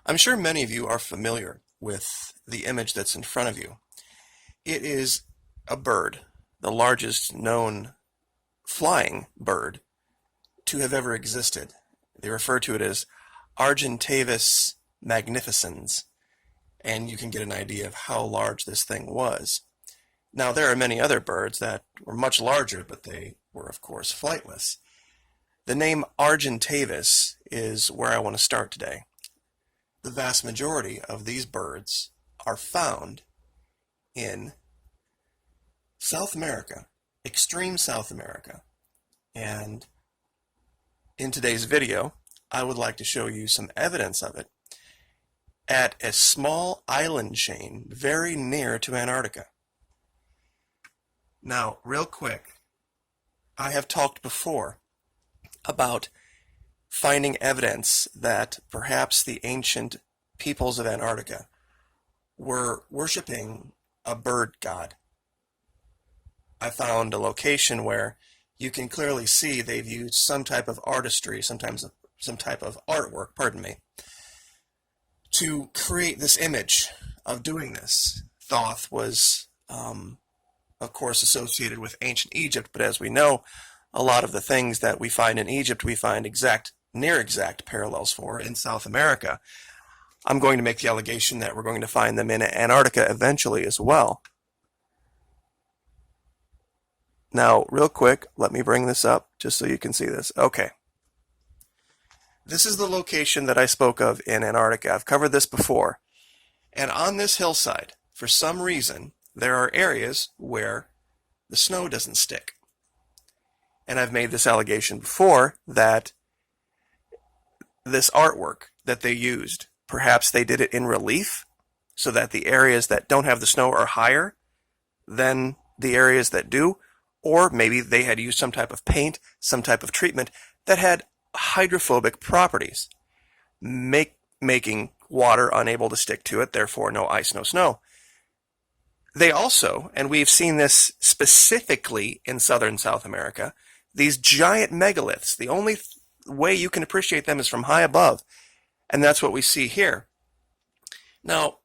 I'm sure many of you are familiar with the image that's in front of you. It is a bird, the largest known flying bird to have ever existed. They refer to it as Argentavis magnificens, and you can get an idea of how large this thing was. Now, there are many other birds that were much larger, but they were, of course, flightless. The name Argentavis is where I want to start today. The vast majority of these birds are found in South America, extreme South America. And in today's video, I would like to show you some evidence of it at a small island chain very near to Antarctica. Now, real quick, I have talked before about finding evidence that perhaps the ancient peoples of Antarctica were worshiping a bird god. I found a location where you can clearly see they've used some type of artistry, sometimes some type of artwork, to create this image of doing this. Thoth was, of course, associated with ancient Egypt, but as we know, a lot of the things that we find in Egypt, we find near exact parallels for in South America. I'm going to make the allegation that we're going to find them in Antarctica eventually as well. Now, real quick, let me bring this up just so you can see this. Okay. This is the location that I spoke of in Antarctica. I've covered this before. And on this hillside, for some reason, there are areas where the snow doesn't stick. And I've made this allegation before that this artwork that they used, perhaps they did it in relief so that the areas that don't have the snow are higher than the areas that do, or maybe they had used some type of paint, some type of treatment that had hydrophobic properties, making water unable to stick to it, therefore no ice, no snow. They also, and we've seen this specifically in southern South America, these giant megaliths, the only way you can appreciate them is from high above, and that's what we see here. Now,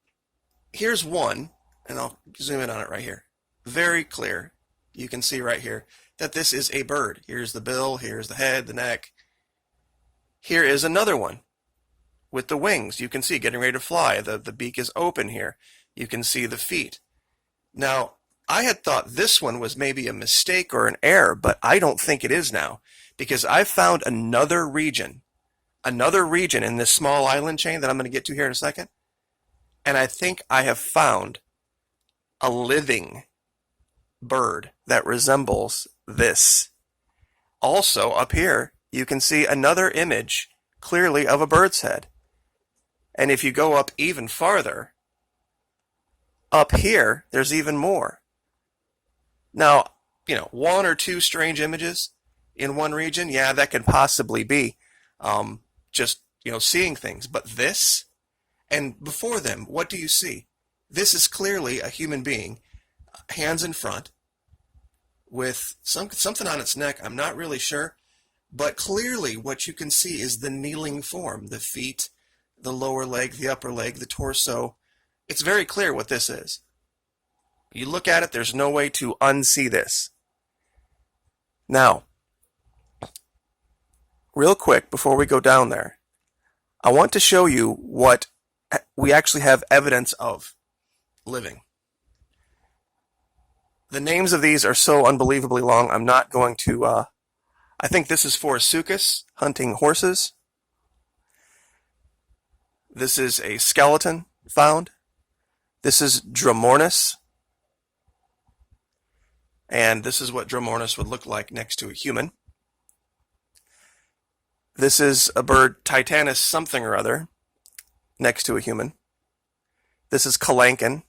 here's one, and I'll zoom in on it right here. Very clear. You can see right here that this is a bird. Here's the bill, here's the head, the neck. Here is another one with the wings. You can see getting ready to fly. The beak is open here. You can see the feet. Now, I had thought this one was maybe a mistake or an error, but I don't think it is now, because I've found another region in this small island chain that I'm going to get to here in a second, and I think I have found a living bird that resembles this. Also, up here, you can see another image clearly of a bird's head. And if you go up even farther, up here, there's even more. Now, one or two strange images in one region, yeah, that could possibly be just, seeing things. But this, and before them, what do you see? This is clearly a human being, hands in front, with something on its neck. I'm not really sure. But clearly what you can see is the kneeling form, the feet, the lower leg, the upper leg, the torso. It's very clear what this is. You look at it, there's no way to unsee this. Now, real quick, before we go down there, I want to show you what we actually have evidence of living. The names of these are so unbelievably long, I'm not going to, I think this is for Sucus, hunting horses. This is a skeleton found. This is Dromornis. And this is what Dromornis would look like next to a human. This is a bird, Titanus something or other, next to a human. This is Calankin.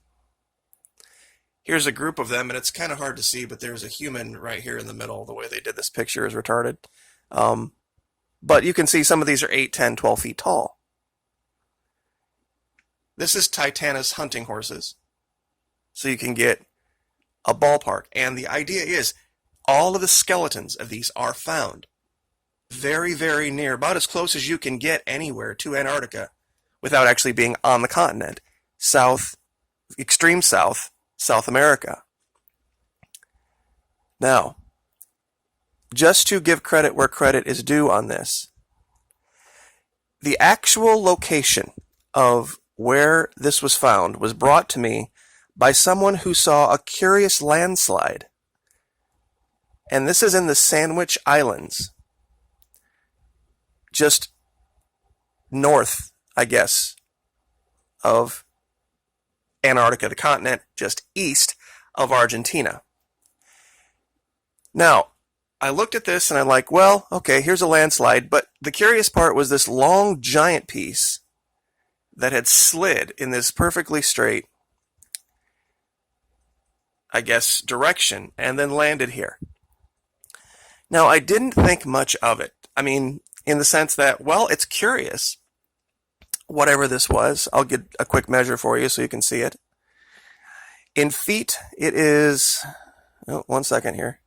Here's a group of them, and it's kind of hard to see, but there's a human right here in the middle. The way they did this picture is retarded. But you can see some of these are 8, 10, 12 feet tall. This is Titanus hunting horses. So you can get a ballpark. And the idea is all of the skeletons of these are found very, very near, about as close as you can get anywhere to Antarctica without actually being on the continent. Extreme South, South America. Now, just to give credit where credit is due on this, the actual location of where this was found was brought to me by someone who saw a curious landslide. And this is in the Sandwich Islands, just north, I guess, of Antarctica, the continent, just east of Argentina. Now, I looked at this and I'm like, well, okay, here's a landslide, but the curious part was this long giant piece that had slid in this perfectly straight, I guess, direction and then landed here. Now, I didn't think much of it. I mean, in the sense that, well, it's curious. Whatever this was, I'll get a quick measure for you so you can see it. In feet, it is, oh, 1 second here.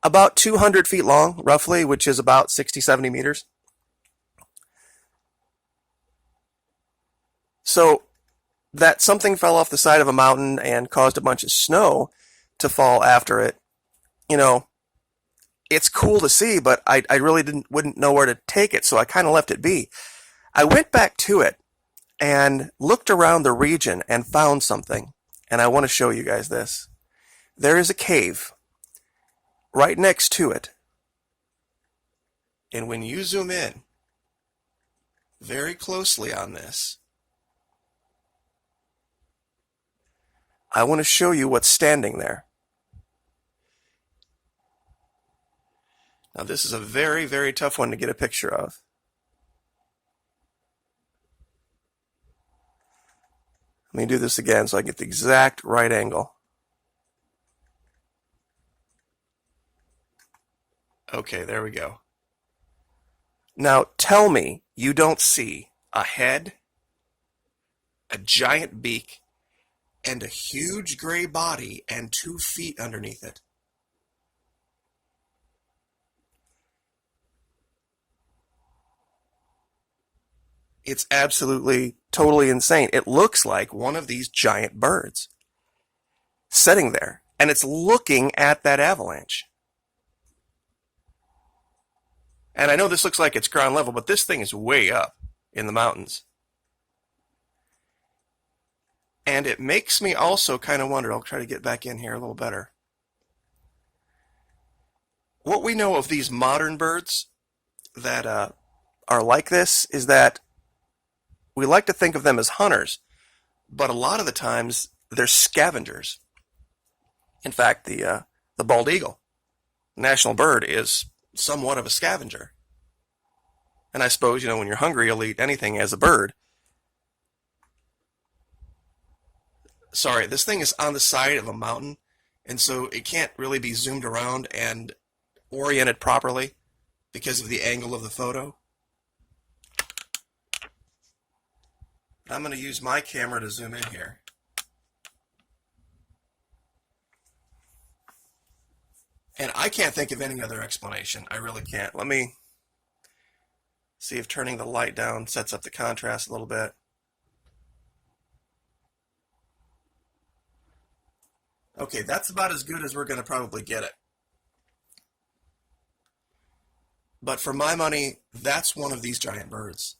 About 200 feet long, roughly, which is about 60, 70 meters. So that something fell off the side of a mountain and caused a bunch of snow to fall after it, you know, it's cool to see, but I really wouldn't know where to take it, so I kind of left it be. I went back to it and looked around the region and found something, and I want to show you guys this. There is a cave right next to it, and when you zoom in very closely on this, I want to show you what's standing there. Now, this is a very, very tough one to get a picture of. Let me do this again so I get the exact right angle. Okay, there we go. Now, tell me you don't see a head, a giant beak, and a huge gray body and 2 feet underneath it. It's absolutely, totally insane. It looks like one of these giant birds sitting there, and it's looking at that avalanche. And I know this looks like it's ground level, but this thing is way up in the mountains. And it makes me also kind of wonder, I'll try to get back in here a little better. What we know of these modern birds that are like this is that we like to think of them as hunters, but a lot of the times they're scavengers. In fact, the bald eagle, national bird, is somewhat of a scavenger. And I suppose, you know, when you're hungry, you'll eat anything as a bird. Sorry, this thing is on the side of a mountain, and so it can't really be zoomed around and oriented properly because of the angle of the photo. I'm going to use my camera to zoom in here. And I can't think of any other explanation. I really can't. Let me see if turning the light down sets up the contrast a little bit. Okay, that's about as good as we're going to probably get it. But for my money, that's one of these giant birds.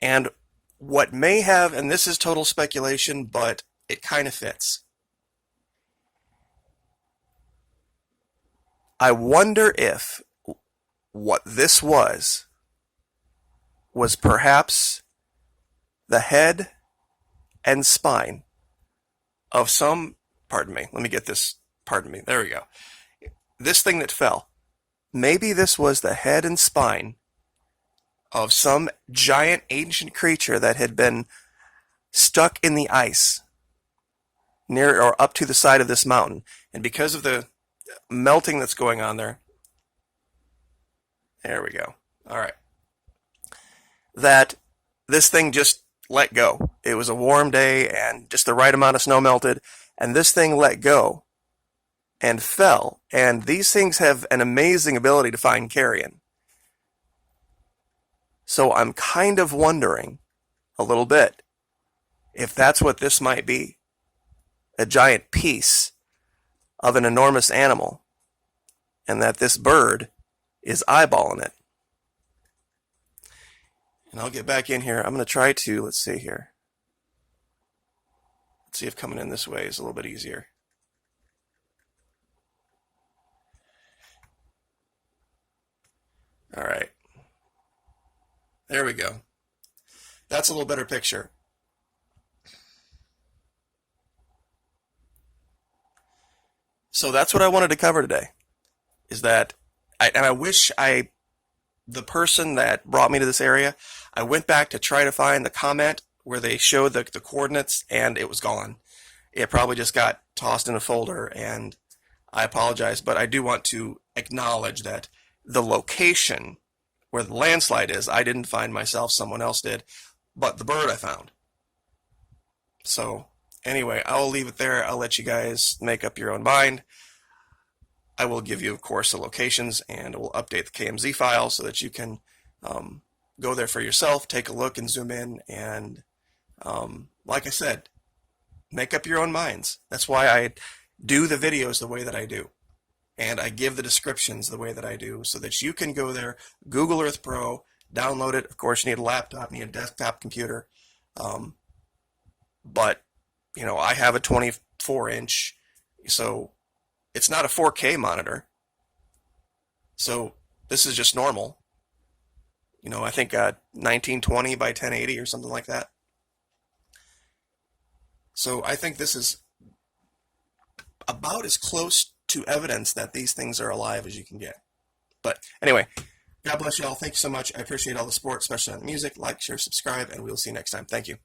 And what may have, and this is total speculation, but it kind of fits. I wonder if what this was perhaps the head and spine of some, pardon me, let me get this, pardon me, there we go. This thing that fell, maybe this was the head and spine of some giant ancient creature that had been stuck in the ice near or up to the side of this mountain. And because of the melting that's going on there we go. All right. That this thing just let go. It was a warm day and just the right amount of snow melted, and this thing let go. and fell. And these things have an amazing ability to find carrion. So I'm kind of wondering a little bit if that's what this might be. A giant piece of an enormous animal, and that this bird is eyeballing it. And I'll get back in here. I'm going to try to, let's see here. Let's see if coming in this way is a little bit easier. All right. There we go. That's a little better picture. So that's what I wanted to cover today, is that, I wish the person that brought me to this area, I went back to try to find the comment where they showed the coordinates, and it was gone. It probably just got tossed in a folder, and I apologize, but I do want to acknowledge that the location where the landslide is, I didn't find myself, someone else did, but the bird I found. So anyway, I'll leave it there. I'll let you guys make up your own mind. I will give you, of course, the locations, and we'll update the KMZ file so that you can go there for yourself, take a look and zoom in, and like I said, make up your own minds. That's why I do the videos the way that I do, and I give the descriptions the way that I do, so that you can go there, Google Earth Pro, download it. Of course, you need a laptop, you need a desktop computer, but you know, I have a 24-inch, so it's not a 4K monitor. So this is just normal. You know, I think 1920 by 1080 or something like that. So I think this is about as close to evidence that these things are alive as you can get. But anyway, God bless you all. Thank you so much. I appreciate all the support, especially on the music. Like, share, subscribe, and we'll see you next time. Thank you.